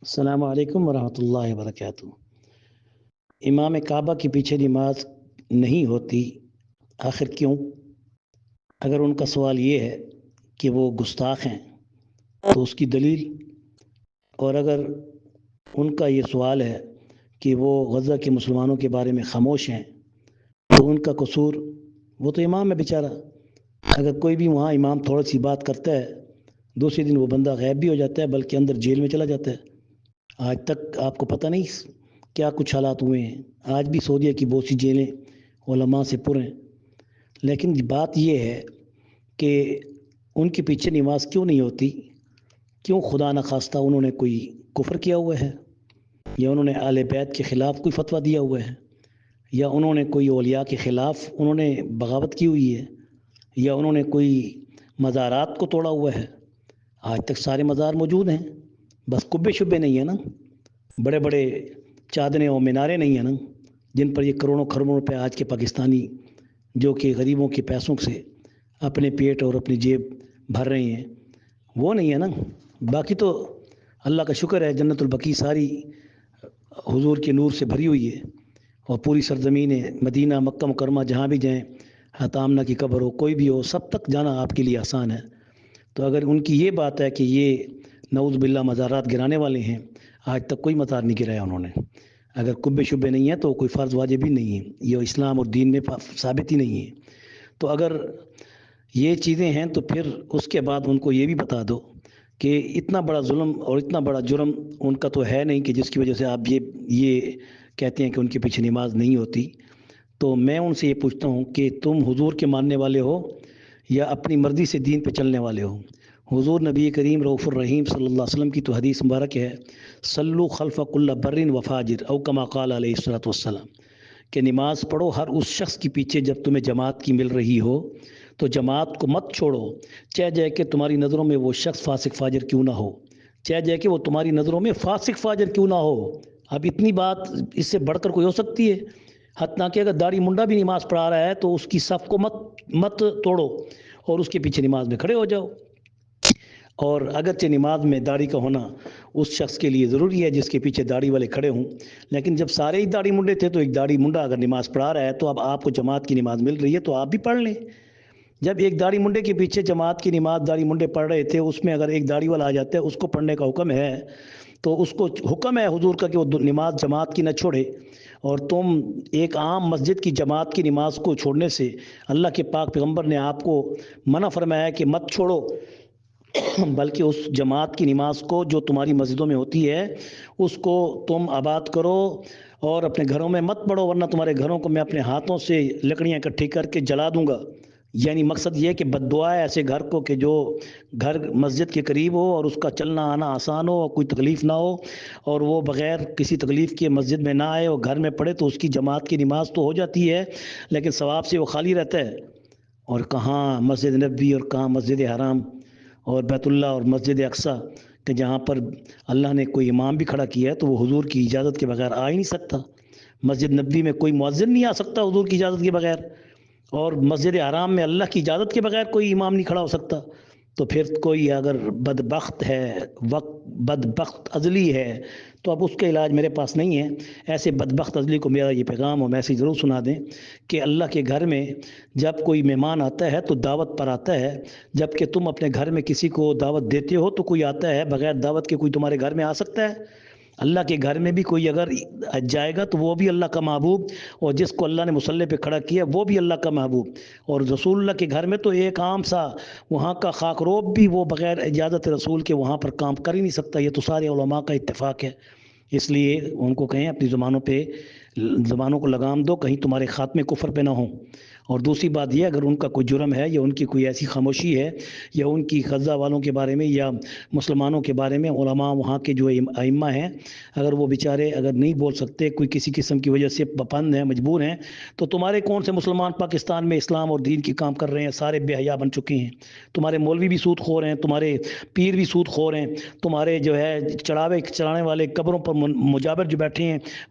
السلام علیکم ورحمۃ اللہ وبرکاتہ۔ امام کعبہ کے پیچھے نماز نہیں ہوتی، آخر کیوں؟ اگر ان کا سوال یہ ہے کہ وہ گستاخ ہیں تو اس کی دلیل، اور اگر ان کا یہ سوال ہے کہ وہ غزہ کے مسلمانوں کے بارے میں خاموش ہیں تو ان کا قصور، وہ تو امام ہے بیچارہ۔ اگر کوئی بھی وہاں امام تھوڑی سی بات کرتا ہے، دوسرے دن وہ بندہ غائب بھی ہو جاتا ہے، بلکہ اندر جیل میں چلا جاتا ہے۔ آج تک آپ کو پتہ نہیں کیا کچھ حالات ہوئے ہیں۔ آج بھی سعودیہ کی بہت سی جیلیں علماء سے پر ہیں۔ لیکن بات یہ ہے کہ ان کے پیچھے نماز کیوں نہیں ہوتی؟ کیوں خدا نخواستہ انہوں نے کوئی کفر کیا ہوا ہے، یا انہوں نے اہل بیت کے خلاف کوئی فتویٰ دیا ہوا ہے، یا انہوں نے کوئی اولیاء کے خلاف انہوں نے بغاوت کی ہوئی ہے، یا انہوں نے کوئی مزارات کو توڑا ہوا ہے؟ آج تک سارے مزار موجود ہیں، بس کبے شبے نہیں ہیں نا، بڑے بڑے چادریں اور میناریں نہیں ہیں نا، جن پر یہ کروڑوں کروڑوں روپے آج کے پاکستانی جو کہ غریبوں کے پیسوں سے اپنے پیٹ اور اپنی جیب بھر رہے ہیں، وہ نہیں ہے نا۔ باقی تو اللہ کا شکر ہے، جنت البقیع ساری حضور کے نور سے بھری ہوئی ہے، اور پوری سرزمین مدینہ مکہ مکرمہ جہاں بھی جائیں، آمنہ کی قبر ہو، کوئی بھی ہو، سب تک جانا آپ کے لیے آسان ہے۔ تو اگر ان کی یہ بات ہے کہ یہ نعوذ باللہ مزارات گرانے والے ہیں، آج تک کوئی مزار نہیں گرایا انہوں نے۔ اگر کبے شبے نہیں ہے تو کوئی فرض واجب بھی نہیں ہے، یہ اسلام اور دین میں ثابت ہی نہیں ہے۔ تو اگر یہ چیزیں ہیں تو پھر اس کے بعد ان کو یہ بھی بتا دو کہ اتنا بڑا ظلم اور اتنا بڑا جرم ان کا تو ہے نہیں کہ جس کی وجہ سے آپ یہ کہتے ہیں کہ ان کے پیچھے نماز نہیں ہوتی۔ تو میں ان سے یہ پوچھتا ہوں کہ تم حضور کے ماننے والے ہو یا اپنی مرضی سے دین پہ چلنے والے ہو؟ حضور نبی کریم رؤوف الرحیم صلی اللہ علیہ وسلم کی تو حدیث مبارک ہے، صلو خلف کل بر و فاجر او کما قال علیہ الصلوۃ والسلام، کہ نماز پڑھو ہر اس شخص کے پیچھے جب تمہیں جماعت کی مل رہی ہو تو جماعت کو مت چھوڑو، چاہے جائے کہ تمہاری نظروں میں وہ شخص فاسق فاجر کیوں نہ ہو، چاہے جائے کہ وہ تمہاری نظروں میں فاسق فاجر کیوں نہ ہو۔ اب اتنی بات اس سے بڑھ کر کوئی ہو سکتی ہے؟ حتیٰ کہ اگر داڑھی منڈا بھی نماز پڑھا رہا ہے تو اس کی صف کو مت توڑو اور اس کے پیچھے نماز میں کھڑے ہو جاؤ۔ اور اگرچہ نماز میں داڑھی کا ہونا اس شخص کے لیے ضروری ہے جس کے پیچھے داڑھی والے کھڑے ہوں، لیکن جب سارے ہی داڑھی منڈے تھے تو ایک داڑھی منڈا اگر نماز پڑھا رہا ہے تو اب آپ کو جماعت کی نماز مل رہی ہے تو آپ بھی پڑھ لیں۔ جب ایک داڑھی منڈے کے پیچھے جماعت کی نماز داڑھی منڈے پڑھ رہے تھے، اس میں اگر ایک داڑھی والا آ جاتا ہے، اس کو پڑھنے کا حکم ہے، تو اس کو حکم ہے حضور کا کہ وہ نماز جماعت کی نہ چھوڑے، اور تم ایک عام مسجد کی جماعت کی نماز کو چھوڑنے سے اللہ کے پاک پیغمبر نے آپ کو منع فرمایا ہے کہ مت چھوڑو، بلکہ اس جماعت کی نماز کو جو تمہاری مسجدوں میں ہوتی ہے اس کو تم آباد کرو اور اپنے گھروں میں مت پڑھو، ورنہ تمہارے گھروں کو میں اپنے ہاتھوں سے لکڑیاں اکٹھی کر کے جلا دوں گا۔ یعنی مقصد یہ کہ بد دعا ہے ایسے گھر کو کہ جو گھر مسجد کے قریب ہو اور اس کا چلنا آنا آسان ہو اور کوئی تکلیف نہ ہو، اور وہ بغیر کسی تکلیف کے مسجد میں نہ آئے اور گھر میں پڑھے، تو اس کی جماعت کی نماز تو ہو جاتی ہے لیکن ثواب سے وہ خالی رہتا ہے۔ اور کہاں مسجد نبوی اور کہاں مسجد حرام اور بیت اللہ اور مسجد اقصی، کہ جہاں پر اللہ نے کوئی امام بھی کھڑا کیا ہے تو وہ حضور کی اجازت کے بغیر آ ہی نہیں سکتا۔ مسجد نبوی میں کوئی مؤذن نہیں آ سکتا حضور کی اجازت کے بغیر، اور مسجد حرام میں اللہ کی اجازت کے بغیر کوئی امام نہیں کھڑا ہو سکتا۔ تو پھر کوئی اگر بدبخت ہے، بدبخت ازلی ہے، تو اب اس کا علاج میرے پاس نہیں ہے۔ ایسے بدبخت ازلی کو میرا یہ پیغام اور میسیج ضرور سنا دیں کہ اللہ کے گھر میں جب کوئی مہمان آتا ہے تو دعوت پر آتا ہے، جب کہ تم اپنے گھر میں کسی کو دعوت دیتے ہو تو کوئی آتا ہے بغیر دعوت کے، کوئی تمہارے گھر میں آ سکتا ہے؟ اللہ کے گھر میں بھی کوئی اگر جائے گا تو وہ بھی اللہ کا محبوب، اور جس کو اللہ نے مصلی پہ کھڑا کیا وہ بھی اللہ کا محبوب، اور رسول اللہ کے گھر میں تو ایک عام سا وہاں کا خاک روب بھی وہ بغیر اجازت رسول کے وہاں پر کام کر ہی نہیں سکتا۔ یہ تو سارے علماء کا اتفاق ہے۔ اس لیے ان کو کہیں اپنی زبانوں کو لگام دو، کہیں تمہارے خاتمے کفر پہ نہ ہوں۔ اور دوسری بات یہ، اگر ان کا کوئی جرم ہے یا ان کی کوئی ایسی خاموشی ہے یا ان کی غزہ والوں کے بارے میں یا مسلمانوں کے بارے میں علماء وہاں کے جو ائمہ ہیں، اگر وہ بیچارے اگر نہیں بول سکتے، کوئی کسی قسم کی وجہ سے پابند ہیں، مجبور ہیں، تو تمہارے کون سے مسلمان پاکستان میں اسلام اور دین کی کام کر رہے ہیں؟ سارے بے حیا بن چکے ہیں۔ تمہارے مولوی بھی سود خور ہیں، تمہارے پیر بھی سود خور ہیں، تمہارے جو ہے چڑھاوے چڑھانے والے قبروں پر مجابر جو بیٹھے ہیں